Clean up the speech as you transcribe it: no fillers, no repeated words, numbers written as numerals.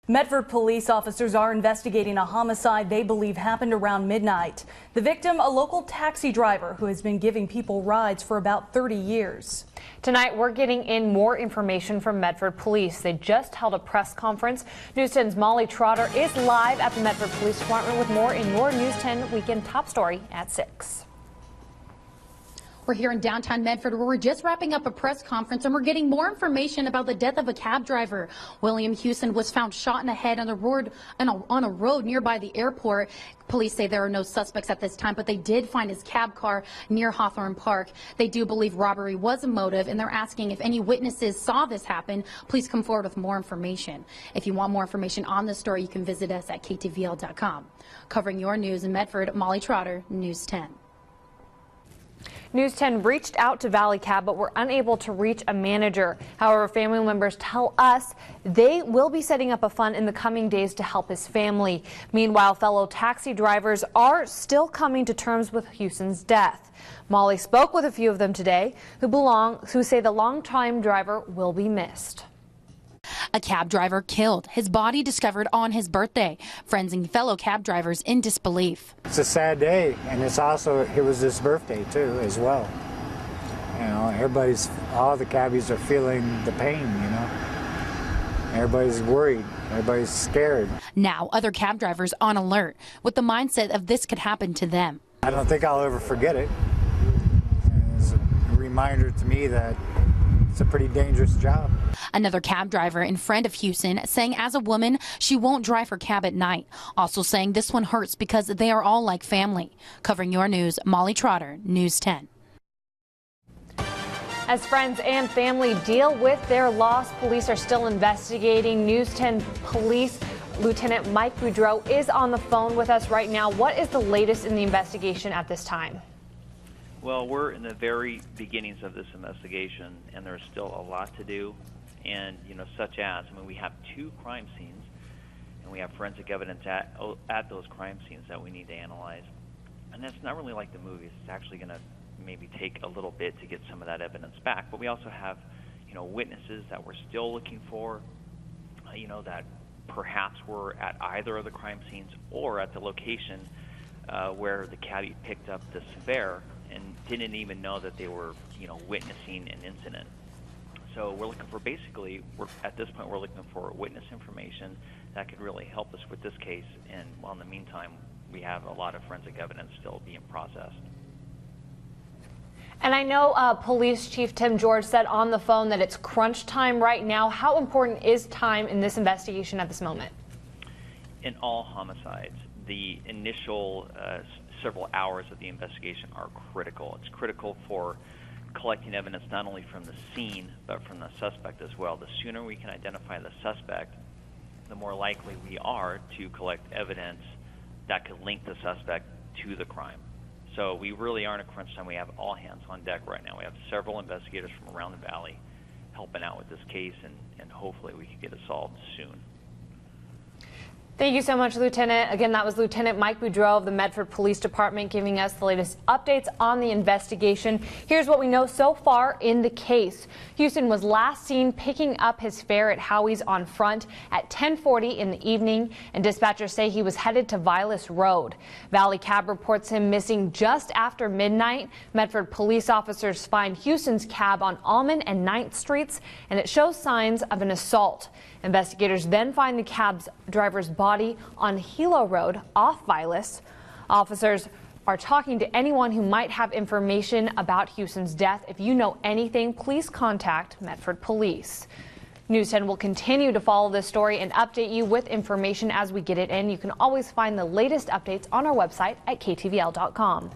Medford police officers are investigating a homicide they believe happened around midnight. The victim, a local taxi driver who has been giving people rides for about 30 years. Tonight, we're getting in more information from Medford Police. They just held a press conference. News 10's Molly Trotter is live at the Medford Police Department with more in your News 10 Weekend Top Story at 6. We're here in downtown Medford where we're just wrapping up a press conference and we're getting more information about the death of a cab driver. William Huson was found shot in the head on a road nearby the airport. Police say there are no suspects at this time, but they did find his cab car near Hawthorne Park. They do believe robbery was a motive, and they're asking if any witnesses saw this happen, please come forward with more information. If you want more information on this story, you can visit us at KTVL.com. Covering your news in Medford, Molly Trotter, News 10. News 10 reached out to Valley Cab, but were unable to reach a manager. However, family members tell us they will be setting up a fund in the coming days to help his family. Meanwhile, fellow taxi drivers are still coming to terms with Huson's death. Molly spoke with a few of them today who say the longtime driver will be missed. A cab driver killed, his body discovered on his birthday. Friends and fellow cab drivers in disbelief. It's a sad day, and it was his birthday too, as well. You know, all the cabbies are feeling the pain, you know. Everybody's worried, everybody's scared. Now, other cab drivers on alert, with the mindset of this could happen to them. I don't think I'll ever forget it. It's a reminder to me that it's a pretty dangerous job. Another cab driver and friend of Huson saying as a woman, she won't drive her cab at night. Also saying this one hurts because they are all like family. Covering your news, Molly Trotter, News 10. As friends and family deal with their loss, police are still investigating. News 10 Police Lieutenant Mike Boudreau is on the phone with us right now. What is the latest in the investigation at this time? Well, we're in the very beginnings of this investigation, and there's still a lot to do. And, such as, we have 2 crime scenes, and we have forensic evidence at those crime scenes that we need to analyze. And that's not really like the movies. It's actually going to maybe take a little bit to get some of that evidence back. But we also have, witnesses that we're still looking for, that perhaps were at either of the crime scenes or at the location where the cabbie picked up the fare and didn't even know that they were, witnessing an incident. So we're looking for at this point, we're looking for witness information that could really help us with this case. And while in the meantime, we have a lot of forensic evidence still being processed. And I know Police Chief Tim George said on the phone that it's crunch time right now. How important is time in this investigation at this moment? In all homicides, the initial several hours of the investigation are critical. It's critical for collecting evidence not only from the scene but from the suspect as well. The sooner we can identify the suspect, the more likely we are to collect evidence that could link the suspect to the crime. So we really are in a crunch time. We have all hands on deck right now. We have several investigators from around the valley helping out with this case, and hopefully we can get it solved soon. Thank you so much, Lieutenant. Again, that was Lieutenant Mike Boudreau of the Medford Police Department giving us the latest updates on the investigation. Here's what we know so far in the case. Huson was last seen picking up his fare at Howie's on Front at 10:40 in the evening, and dispatchers say he was headed to Vilas Road. Valley Cab reports him missing just after midnight. Medford police officers find Huson's cab on Almond and 9th Streets, and it shows signs of an assault. Investigators then find the cab's driver's body on Helo Road off Vilas. Officers are talking to anyone who might have information about Huson's death. If you know anything, please contact Medford Police. News 10 will continue to follow this story and update you with information as we get it in. You can always find the latest updates on our website at KTVL.com.